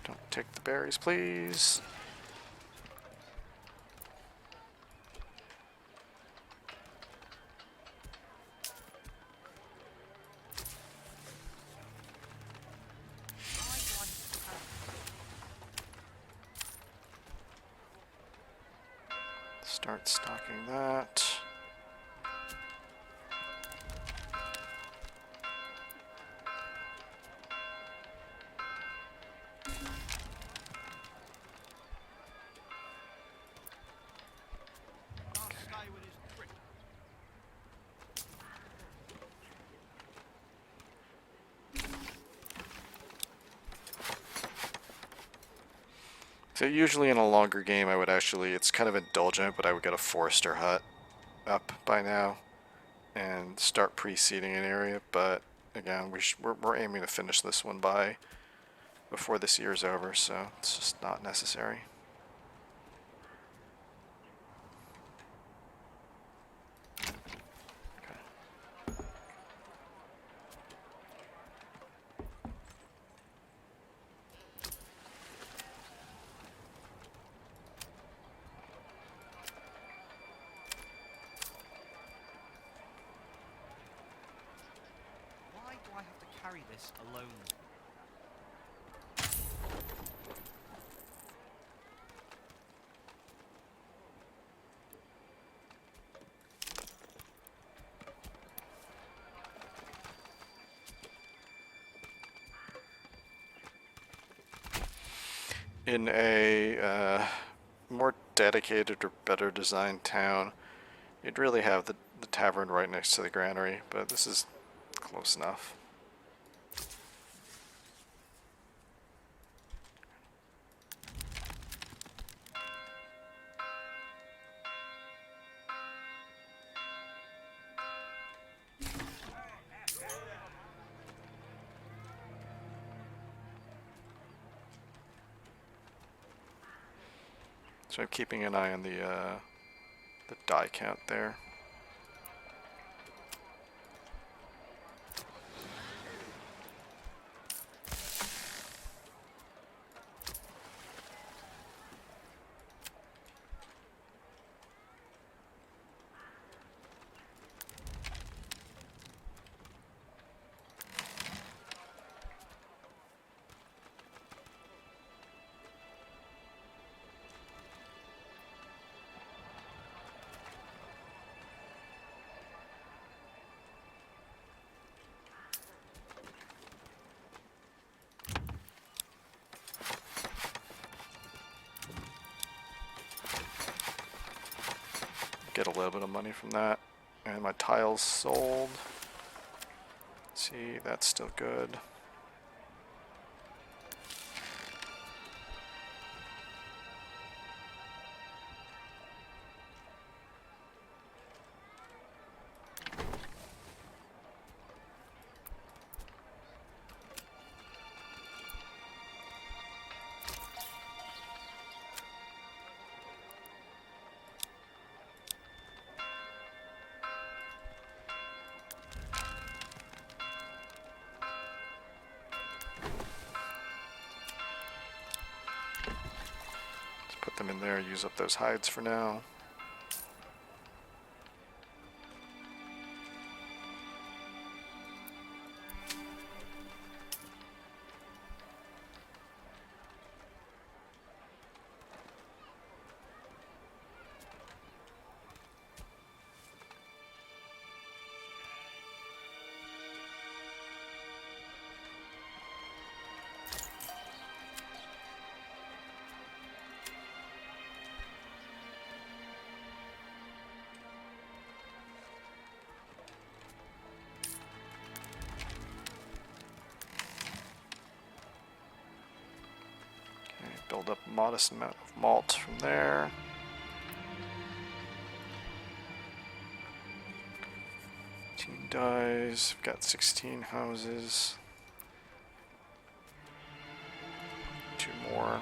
Don't take the berries, please. Start stocking that. Can't stay with his prick. So usually in a longer game I would actually, it's kind of indulgent, but I would get a forester hut up by now and start pre-seeding an area, but again, we're aiming to finish this one by before this year's over, so it's just not necessary. Why do I have to carry this alone? In a more dedicated or better designed town, you'd really have the tavern right next to the granary, but this is close enough. So I'm keeping an eye on the die count there. Get a little bit of money from that. And my tiles sold. Let's see, that's still good. Put them in there, use up those hides for now. Build up a modest amount of malt from there. Dies. We've got 16 houses. 2 more.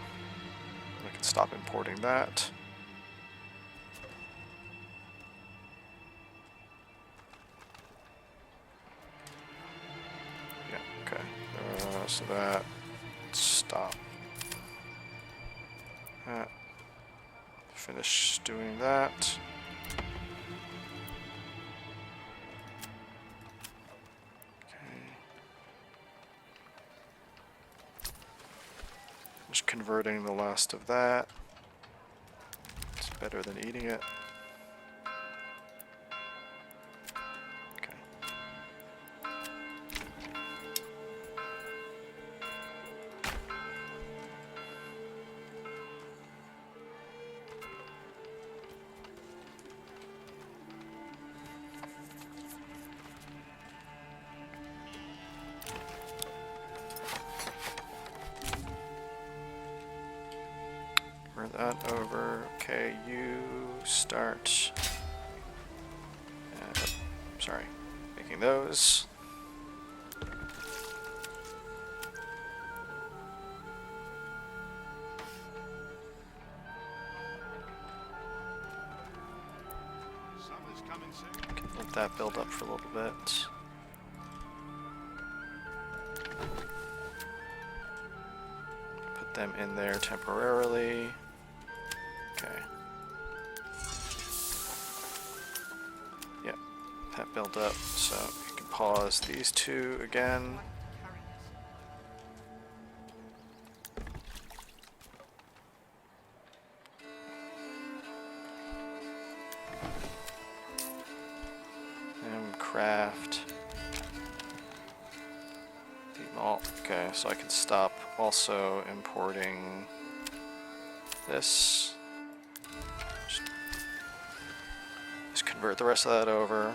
I can stop importing that. Yeah, okay. So that. Stop. Finish doing that. Just converting the last of that. It's better than eating it. Okay. Turn that over. Okay, you start. Sorry, making those. Summer's coming soon. Okay, let that build up for a little bit. Put them in there temporarily. Okay. Yep, that built up, so you can pause these two again. And craft the malt. Okay, so I can stop also importing this. Just convert the rest of that over.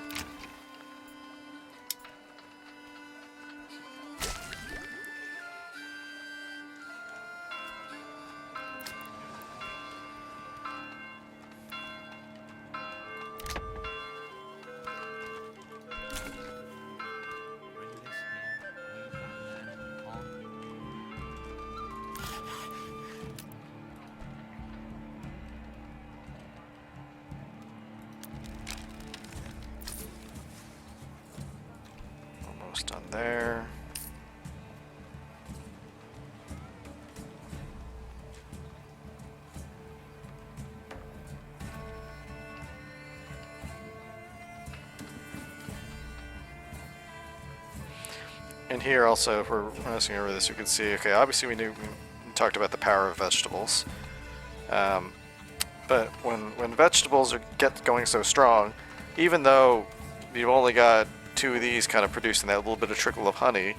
Bring this here, move that there, on. almost done there. And here also, if we're messing over this, you can see, okay, obviously we talked about the power of vegetables. But when vegetables get going so strong, even though you've only got 2 of these kind of producing that little bit of trickle of honey,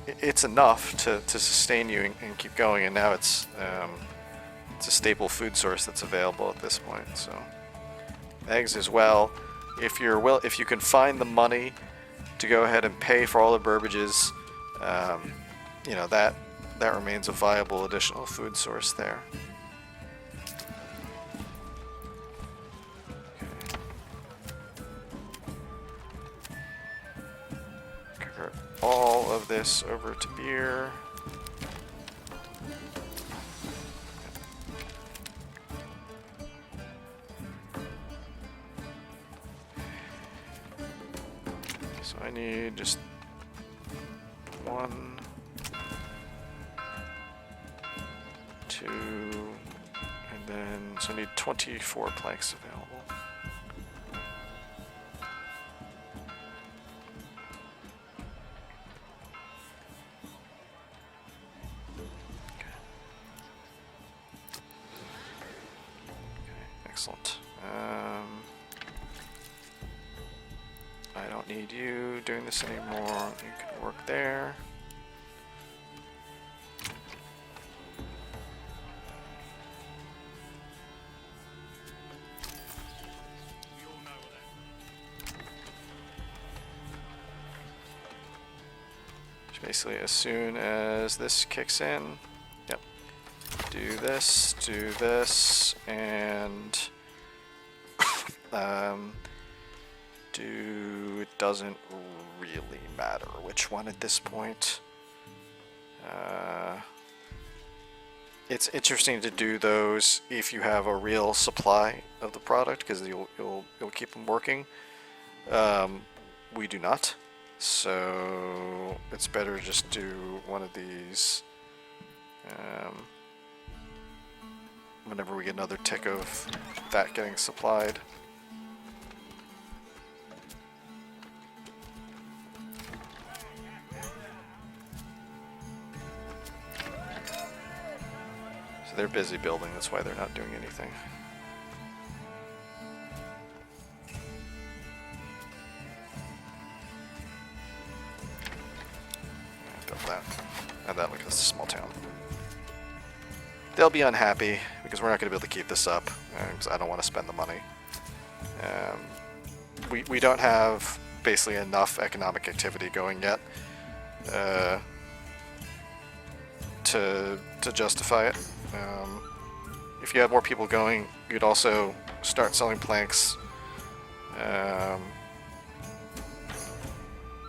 it's enough to sustain you and keep going. And now it's a staple food source that's available at this point. So eggs as well. If you can find the money to go ahead and pay for all the burbages, you know, that remains a viable additional food source there. Convert all of this over to beer. So I need just 1, 2, and then so I need 24 planks available. Excellent. I don't need you doing this anymore. You can work there. We all know that. Which basically, as soon as this kicks in, yep. Do this, and it doesn't really matter which one at this point. It's interesting to do those if you have a real supply of the product, because you'll keep them working. We do not, so it's better to just do one of these whenever we get another tick of that getting supplied. So they're busy building, that's why they're not doing anything. Build that. And that, look at this small town. They'll be unhappy because we're not going to be able to keep this up because I don't want to spend the money. We don't have basically enough economic activity going yet to justify it. If you had more people going, you'd also start selling planks.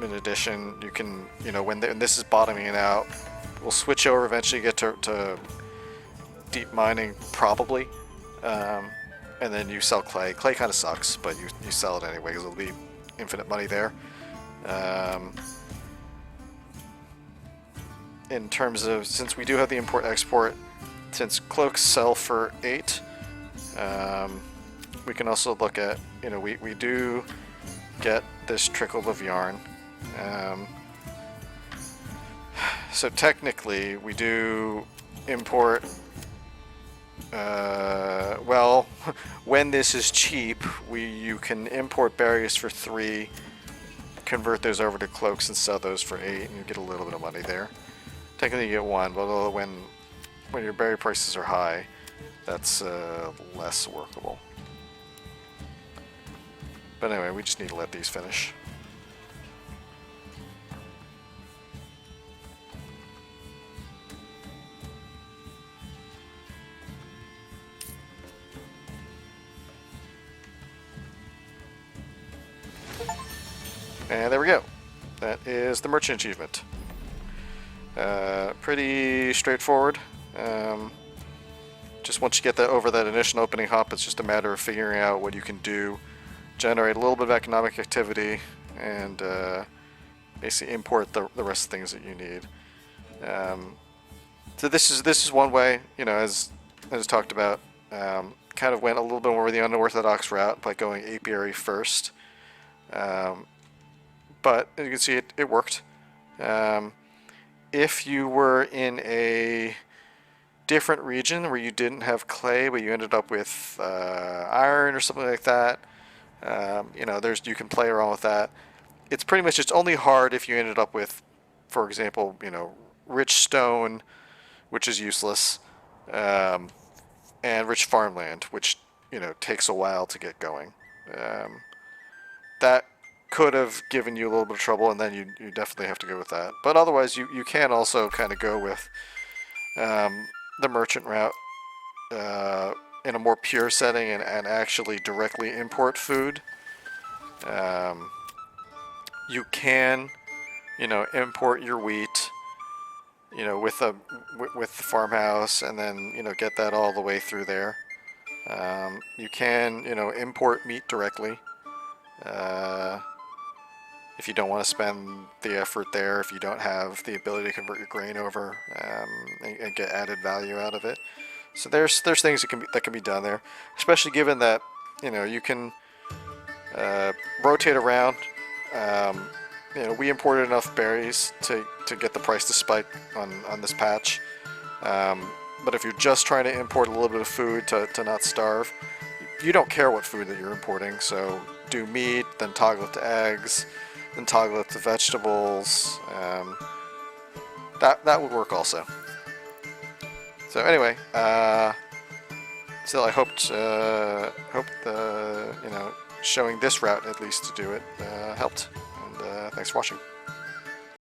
In addition, you can, you know, when this is bottoming it out, we'll switch over eventually, get to deep mining probably, and then you sell clay. Clay kind of sucks, but you sell it anyway because it'll be infinite money there. In terms of, since we do have the import-export, since cloaks sell for 8, we can also look at, you know, we do get this trickle of yarn. So technically we do import, well, when this is cheap, you can import berries for 3, convert those over to cloaks and sell those for 8, and you get a little bit of money there. Technically you get 1, but when your berry prices are high, that's less workable. But anyway, we just need to let these finish. And there we go. That is the merchant achievement. Pretty straightforward. Just once you get that over that initial opening hop, it's just a matter of figuring out what you can do, generate a little bit of economic activity, and basically import the rest of the things that you need. So this is one way, you know, as talked about. Kind of went a little bit more the unorthodox route by going apiary first. But as you can see, it worked. If you were in a different region where you didn't have clay, but you ended up with iron or something like that, you know, you can play around with that. It's pretty much, it's only hard if you ended up with, for example, you know, rich stone, which is useless, and rich farmland, which, you know, takes a while to get going. That could have given you a little bit of trouble, and then you definitely have to go with that. But otherwise, you can also kind of go with the merchant route in a more pure setting and actually directly import food. You can, you know, import your wheat, you know, with the farmhouse, and then, you know, get that all the way through there. You can, you know, import meat directly. If you don't want to spend the effort there, if you don't have the ability to convert your grain over and get added value out of it. So there's things that can be done there, especially given that, you know, you can rotate around. You know, we imported enough berries to get the price to spike on this patch. But if you're just trying to import a little bit of food to not starve, you don't care what food that you're importing. So do meat, then toggle it to eggs, then toggle it to vegetables. That would work also. So anyway, still I hope the, you know, showing this route at least to do it helped. And thanks for watching.